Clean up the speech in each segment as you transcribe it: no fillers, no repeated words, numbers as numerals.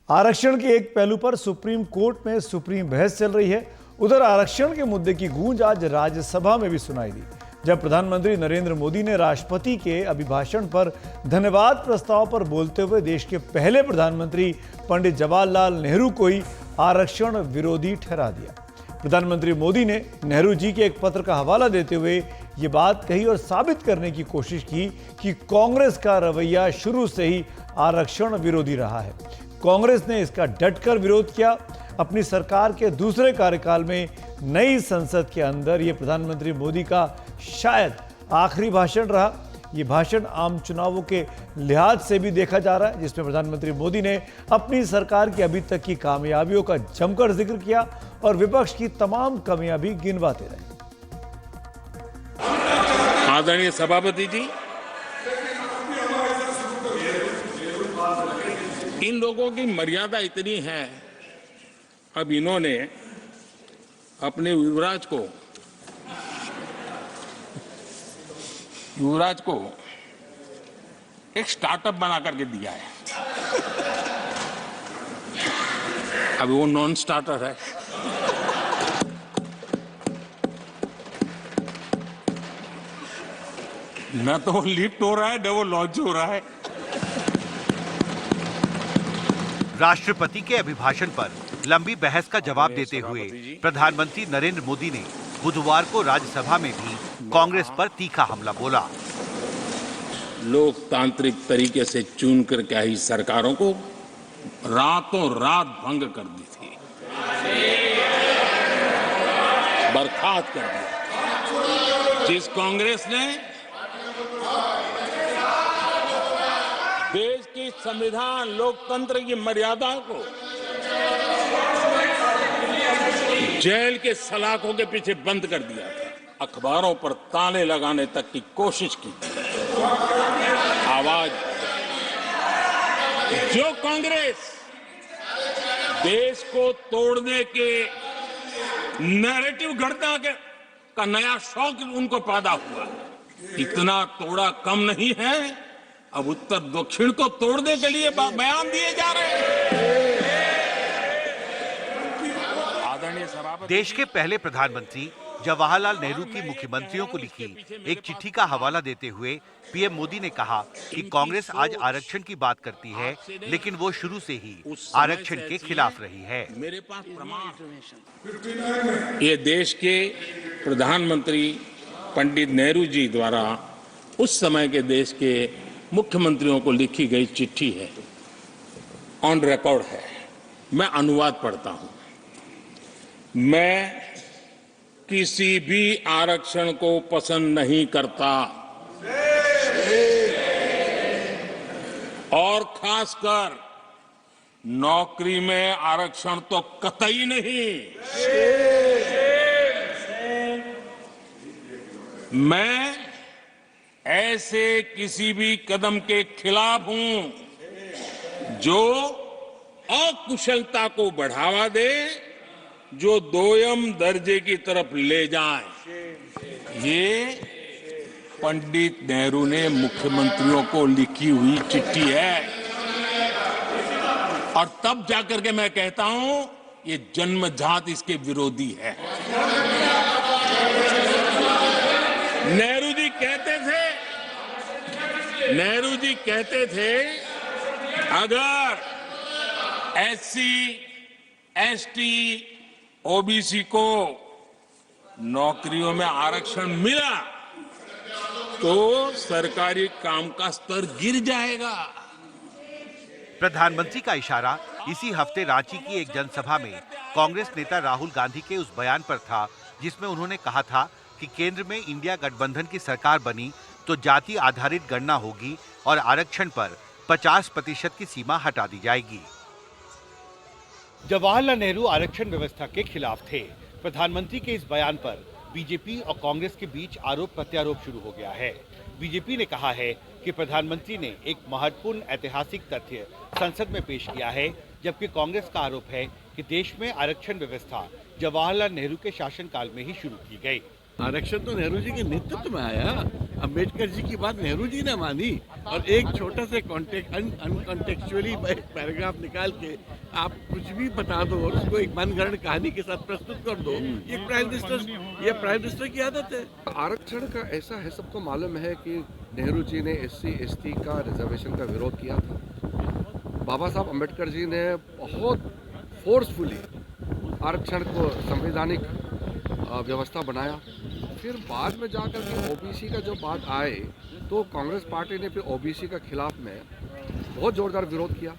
आरक्षण के एक पहलू पर सुप्रीम कोर्ट में सुप्रीम बहस चल रही है। उधर आरक्षण के मुद्दे की गूंज आज राज्यसभा में भी सुनाई दी, जब प्रधानमंत्री नरेंद्र मोदी ने राष्ट्रपति के अभिभाषण पर धन्यवाद प्रस्ताव पर बोलते हुए देश के पहले प्रधानमंत्री पंडित जवाहरलाल नेहरू को ही आरक्षण विरोधी ठहरा दिया। प्रधानमंत्री मोदी ने नेहरू जी के एक पत्र का हवाला देते हुए ये बात कही और साबित करने की कोशिश की कि कांग्रेस का रवैया शुरू से ही आरक्षण विरोधी रहा है। कांग्रेस ने इसका डटकर विरोध किया। अपनी सरकार के दूसरे कार्यकाल में नई संसद के अंदर यह प्रधानमंत्री मोदी का शायद आखिरी भाषण रहा। ये भाषण आम चुनावों के लिहाज से भी देखा जा रहा है, जिसमें प्रधानमंत्री मोदी ने अपनी सरकार की अभी तक की कामयाबियों का जमकर जिक्र किया और विपक्ष की तमाम कमियां भी गिनवाते रहे। आदरणीय सभापति जी, इन लोगों की मर्यादा इतनी है, अब इन्होंने अपने युवराज को एक स्टार्टअप बना करके दिया है। अब वो नॉन स्टार्टर है। न तो वो लिफ्ट हो रहा है, न वो लॉन्च हो रहा है। राष्ट्रपति के अभिभाषण पर लंबी बहस का जवाब देते हुए प्रधानमंत्री नरेंद्र मोदी ने बुधवार को राज्यसभा में भी कांग्रेस पर तीखा हमला बोला। लोकतांत्रिक तरीके से चुन करके आई सरकारों को रातों रात भंग कर दी थी, बर्खास्त कर दिया। जिस कांग्रेस ने देश की संविधान लोकतंत्र की मर्यादा को जेल के सलाखों के पीछे बंद कर दिया था, अखबारों पर ताले लगाने तक की कोशिश की थी। आवाज जो कांग्रेस देश को तोड़ने के नैरेटिव घड़ता का नया शौक उनको पैदा हुआ, इतना तोड़ा कम नहीं है, अब उत्तर दक्षिण को तोड़ने के लिए बयान दिए जा रहे हैं। देश के पहले प्रधानमंत्री जवाहरलाल नेहरू की मुख्यमंत्रियों को लिखी एक चिट्ठी का हवाला देते हुए पीएम मोदी ने कहा कि कांग्रेस आज आरक्षण की बात करती है, लेकिन वो शुरू से ही आरक्षण के खिलाफ रही है। मेरे पास प्रमाण, ये देश के प्रधानमंत्री पंडित नेहरू जी द्वारा उस समय के देश के मुख्यमंत्रियों को लिखी गई चिट्ठी है, ऑन रिकॉर्ड है। मैं अनुवाद पढ़ता हूं। मैं किसी भी आरक्षण को पसंद नहीं करता और खासकर नौकरी में आरक्षण तो कतई नहीं। मैं ऐसे किसी भी कदम के खिलाफ हूं जो अकुशलता को बढ़ावा दे, जो दोयम दर्जे की तरफ ले जाए। ये पंडित नेहरू ने मुख्यमंत्रियों को लिखी हुई चिट्ठी है और तब जाकर के मैं कहता हूं ये जन्मजात इसके विरोधी है। नेहरू जी कहते थे अगर एससी, एसटी, ओबीसी को नौकरियों में आरक्षण मिला तो सरकारी काम का स्तर गिर जाएगा। प्रधानमंत्री का इशारा इसी हफ्ते रांची की एक जनसभा में कांग्रेस नेता राहुल गांधी के उस बयान पर था, जिसमें उन्होंने कहा था कि केंद्र में इंडिया गठबंधन की सरकार बनी तो जाति आधारित गणना होगी और आरक्षण पर 50% की सीमा हटा दी जाएगी। जवाहरलाल नेहरू आरक्षण व्यवस्था के खिलाफ थे। प्रधानमंत्री के इस बयान पर बीजेपी और कांग्रेस के बीच आरोप प्रत्यारोप शुरू हो गया है। बीजेपी ने कहा है कि प्रधानमंत्री ने एक महत्वपूर्ण ऐतिहासिक तथ्य संसद में पेश किया है, जबकि कांग्रेस का आरोप है कि देश में आरक्षण व्यवस्था जवाहरलाल नेहरू के शासनकाल में ही शुरू की गई। आरक्षण तो नेहरू जी के नेतृत्व में आया। अंबेडकर जी की बात नेहरू जी ने मानी और एक छोटा से अनकॉन्टेक्चुअली पैराग्राफ निकाल के आप कुछ भी बता दो और उसको एक मनगढ़ंत कहानी के साथ प्रस्तुत कर दो। ये प्राइम मिनिस्टर की आदत है। आरक्षण का ऐसा है, सबको मालूम है कि नेहरू जी ने SC/ST का रिजर्वेशन का विरोध किया था। बाबा साहब अम्बेडकर जी ने बहुत फोर्सफुली आरक्षण को संवैधानिक व्यवस्था बनाया। फिर बाद में जाकर के OBC का जो बात आए तो कांग्रेस पार्टी ने फिर OBC का खिलाफ में बहुत जोरदार विरोध किया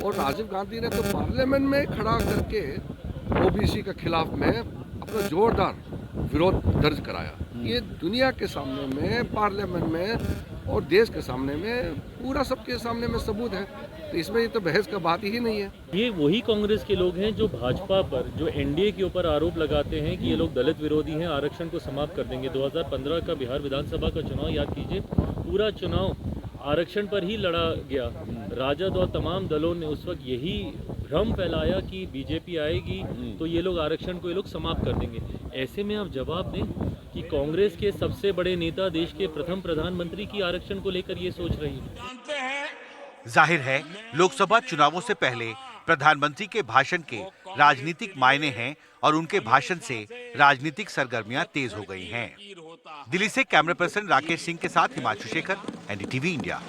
और राजीव गांधी ने तो पार्लियामेंट में खड़ा करके OBC के खिलाफ में अपना जोरदार विरोध दर्ज कराया। ये दुनिया के सामने में, पार्लियामेंट में और देश के सामने में, पूरा सबके सामने में सबूत है। तो इसमें ये तो बहस का बात ही नहीं है। ये वही कांग्रेस के लोग हैं जो भाजपा पर, जो NDA के ऊपर आरोप लगाते हैं कि ये लोग दलित विरोधी हैं, आरक्षण को समाप्त कर देंगे। 2015 का बिहार विधानसभा का चुनाव याद कीजिए, पूरा चुनाव आरक्षण पर ही लड़ा गया। राजद और तमाम दलों ने उस वक्त यही भ्रम फैलाया कि बीजेपी आएगी तो ये लोग आरक्षण को ये लोग समाप्त कर देंगे। ऐसे में आप जवाब दें कि कांग्रेस के सबसे बड़े नेता, देश के प्रथम प्रधानमंत्री की आरक्षण को लेकर ये सोच रही है। जाहिर है लोकसभा चुनावों से पहले प्रधानमंत्री के भाषण के राजनीतिक मायने हैं और उनके भाषण से राजनीतिक सरगर्मियां तेज हो गई हैं। दिल्ली से कैमरा पर्सन राकेश सिंह के साथ हिमांशु शेखर, NDTV इंडिया।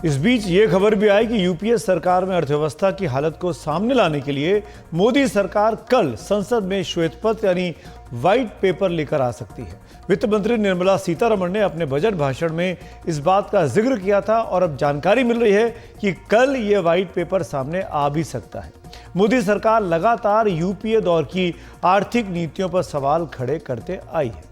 इस बीच ये खबर भी आई कि यूपीए सरकार में अर्थव्यवस्था की हालत को सामने लाने के लिए मोदी सरकार कल संसद में श्वेत पत्र यानी व्हाइट पेपर लेकर आ सकती है। वित्त मंत्री निर्मला सीतारमण ने अपने बजट भाषण में इस बात का जिक्र किया था और अब जानकारी मिल रही है कि कल ये व्हाइट पेपर सामने आ भी सकता है। मोदी सरकार लगातार यूपीए दौर की आर्थिक नीतियों पर सवाल खड़े करते आई है।